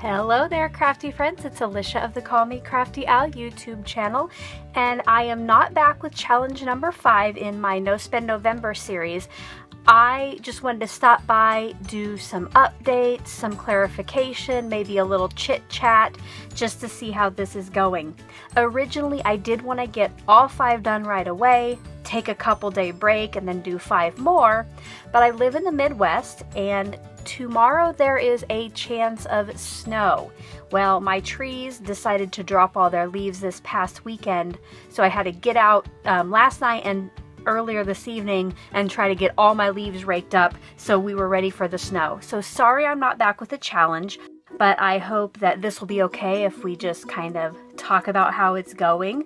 Hello there, crafty friends. It's Alicia of the Call Me Crafty Al YouTube channel, and I am not back with challenge number 5 in my No Spend November series. I just wanted to stop by, do some updates, some clarification, maybe a little chit chat, just to see how this is going. Originally, I did want to get all 5 done right away, take a couple day break, and then do 5 more, but I live in the Midwest, and tomorrow there is a chance of snow. Well, my trees decided to drop all their leaves this past weekend, so I had to get out last night and earlier this evening and try to get all my leaves raked up so we were ready for the snow. So sorry I'm not back with the challenge, but I hope that this will be okay if we just kind of talk about how it's going.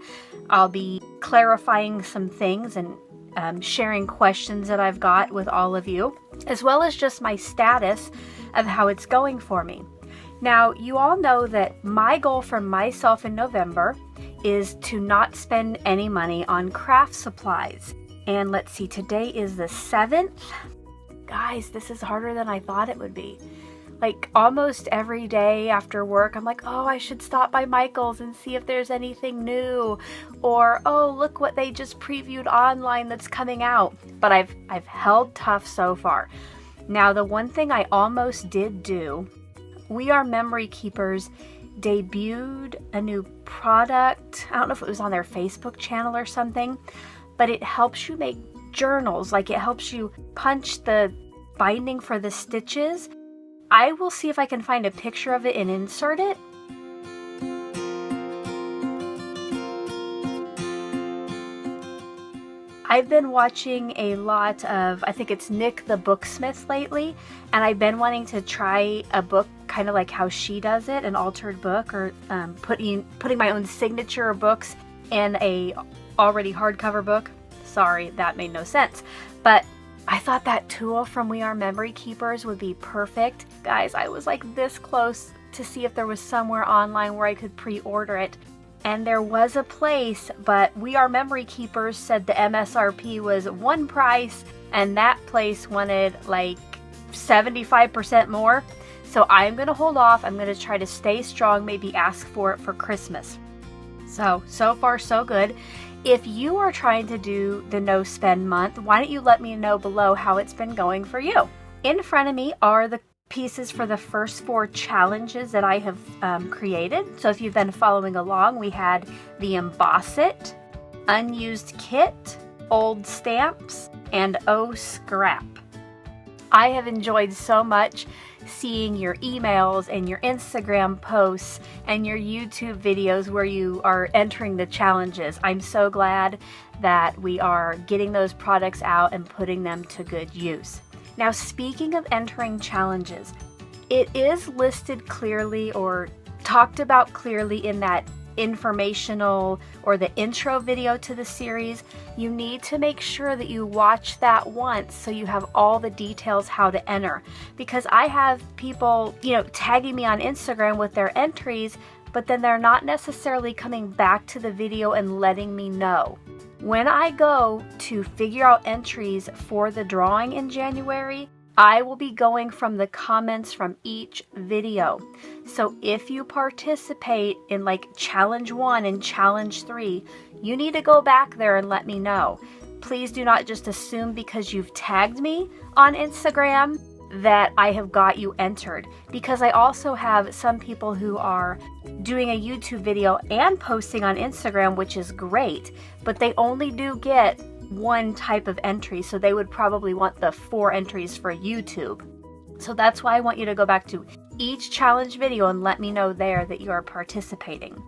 I'll be clarifying some things and sharing questions that I've got with all of you, as well as just my status of how it's going for me. Now, you all know that my goal for myself in November is to not spend any money on craft supplies. And let's see, today is the 7th. Guys, this is harder than I thought it would be. Like almost every day after work, I'm like, oh, I should stop by Michael's and see if there's anything new. Or, oh, look what they just previewed online that's coming out. But I've held tough so far. Now, the one thing I almost did do, We Are Memory Keepers debuted a new product. I don't know if it was on their Facebook channel or something, but it helps you make journals. Like it helps you punch the binding for the stitches. I will see if I can find a picture of it and insert it. I've been watching a lot of, I think it's Nick the Booksmith lately, and I've been wanting to try a book kind of like how she does it, an altered book, or putting my own signature books in a already hardcover book. Sorry, that made no sense. But I thought that tool from We Are Memory Keepers would be perfect. Guys, I was like this close to see if there was somewhere online where I could pre-order it. And there was a place, but We Are Memory Keepers said the MSRP was one price, and that place wanted like 75% more. So I'm going to hold off. I'm going to try to stay strong, maybe ask for it for Christmas. So far so good. If you are trying to do the no spend month, why don't you let me know below how it's been going for you? In front of me are the pieces for the first 4 challenges that I have created. So if you've been following along, we had the Emboss It, Unused Kit, Old Stamps, and Oh Scrap. I have enjoyed so much seeing your emails and your Instagram posts and your YouTube videos where you are entering the challenges. I'm so glad that we are getting those products out and putting them to good use. Now, speaking of entering challenges, it is listed clearly or talked about clearly in that informational or the intro video to the series. You need to make sure that you watch that once so you have all the details how to enter, because I have people, tagging me on Instagram with their entries, but then they're not necessarily coming back to the video and letting me know. When I go to figure out entries for the drawing in January, I will be going from the comments from each video. So if you participate in like challenge 1 and challenge 3, you need to go back there and let me know. Please do not just assume because you've tagged me on Instagram that I have got you entered, because I also have some people who are doing a YouTube video and posting on Instagram, which is great, but they only do get one type of entry, so they would probably want the 4 entries for YouTube. So that's why I want you to go back to each challenge video and let me know there that you are participating.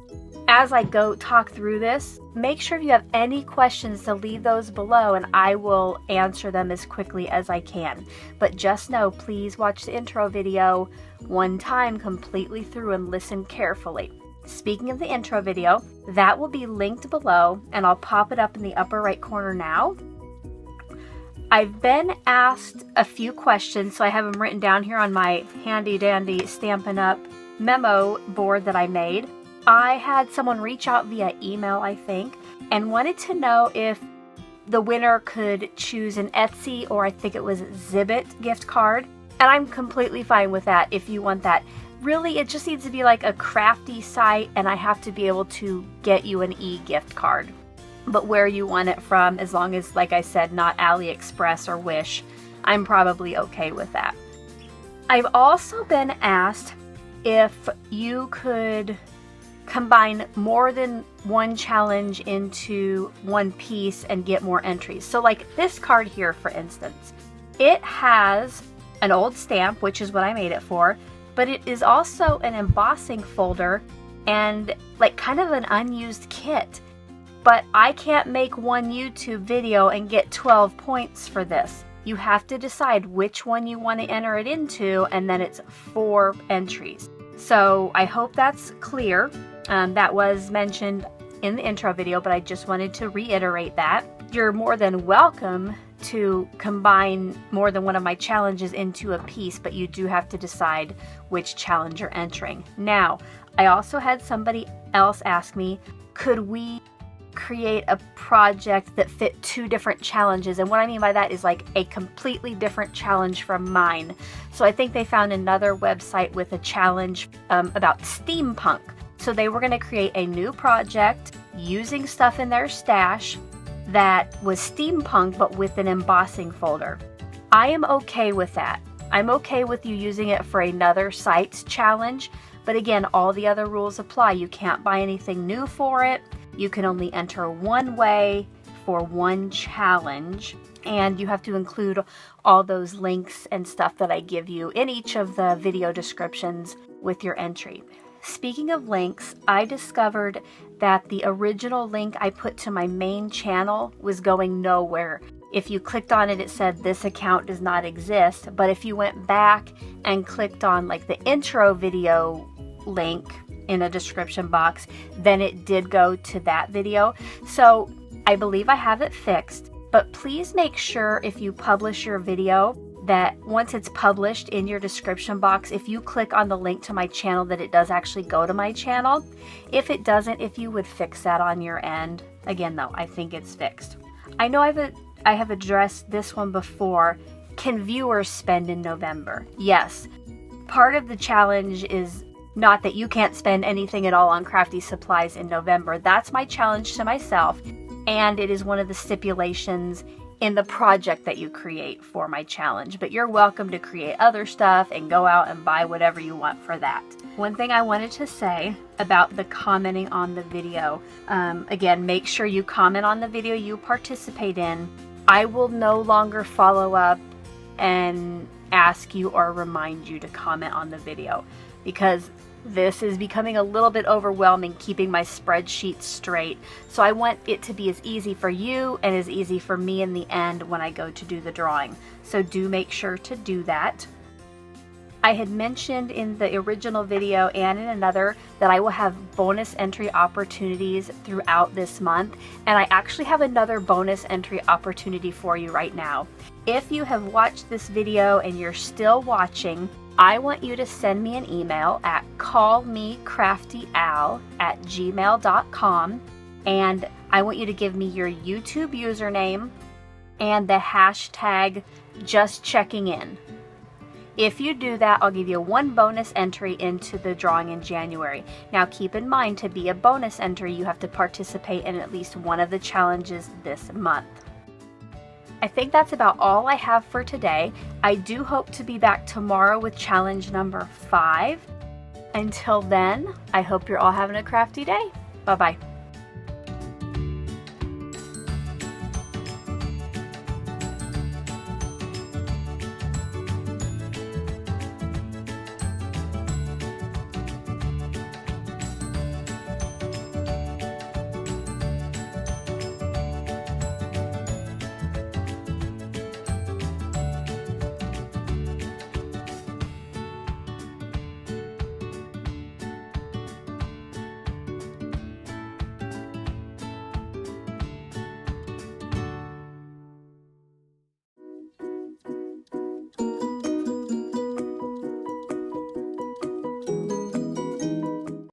As I go talk through this, make sure if you have any questions to leave those below and I will answer them as quickly as I can. But just know, please watch the intro video one time completely through and listen carefully. Speaking of the intro video, that will be linked below and I'll pop it up in the upper right corner now. I've been asked a few questions, so I have them written down here on my handy dandy Stampin' Up! Memo board that I made. I had someone reach out via email, I think, and wanted to know if the winner could choose an Etsy or I think it was Zibbit gift card. And I'm completely fine with that if you want that. Really, it just needs to be like a crafty site, and I have to be able to get you an e-gift card. But where you want it from, as long as, like I said, not AliExpress or Wish, I'm probably okay with that. I've also been asked if you could combine more than one challenge into one piece and get more entries. So like this card here, for instance, it has an old stamp, which is what I made it for, but it is also an embossing folder and like kind of an unused kit. But I can't make one YouTube video and get 12 points for this. You have to decide which one you want to enter it into, and then it's 4 entries. So I hope that's clear. That was mentioned in the intro video, but I just wanted to reiterate that. You're more than welcome to combine more than one of my challenges into a piece, but you do have to decide which challenge you're entering. Now, I also had somebody else ask me, could we create a project that fit 2 different challenges? And what I mean by that is like a completely different challenge from mine. So I think they found another website with a challenge about steampunk. So they were going to create a new project using stuff in their stash that was steampunk but with an embossing folder. I am okay with that. I'm okay with you using it for another site's challenge, but again, all the other rules apply. You can't buy anything new for it. You can only enter one way for one challenge, and you have to include all those links and stuff that I give you in each of the video descriptions with your entry. Speaking of links, I discovered that the original link I put to my main channel was going nowhere. If you clicked on it, it said this account does not exist, but if you went back and clicked on like the intro video link in a description box, then it did go to that video. So I believe I have it fixed, but please make sure if you publish your video that once it's published in your description box, if you click on the link to my channel, that it does actually go to my channel. If it doesn't, if you would fix that on your end. Again though, I think it's fixed. I know I have addressed this one before. Can viewers spend in November? Yes. Part of the challenge is not that you can't spend anything at all on crafty supplies in November. That's my challenge to myself, and it is one of the stipulations in the project that you create for my challenge. But you're welcome to create other stuff and go out and buy whatever you want for that. One thing I wanted to say about the commenting on the video, again, make sure you comment on the video you participate in. I will no longer follow up and ask you or remind you to comment on the video, because this is becoming a little bit overwhelming keeping my spreadsheet straight. So I want it to be as easy for you and as easy for me in the end when I go to do the drawing. So do make sure to do that. I had mentioned in the original video and in another that I will have bonus entry opportunities throughout this month, and I actually have another bonus entry opportunity for you right now. If you have watched this video and you're still watching, I want you to send me an email at callmecraftyal@gmail.com, and I want you to give me your YouTube username and the hashtag #JustCheckingIn. If you do that, I'll give you 1 bonus entry into the drawing in January. Now keep in mind, to be a bonus entry, you have to participate in at least one of the challenges this month. I think that's about all I have for today. I do hope to be back tomorrow with challenge number 5. Until then, I hope you're all having a crafty day. Bye-bye.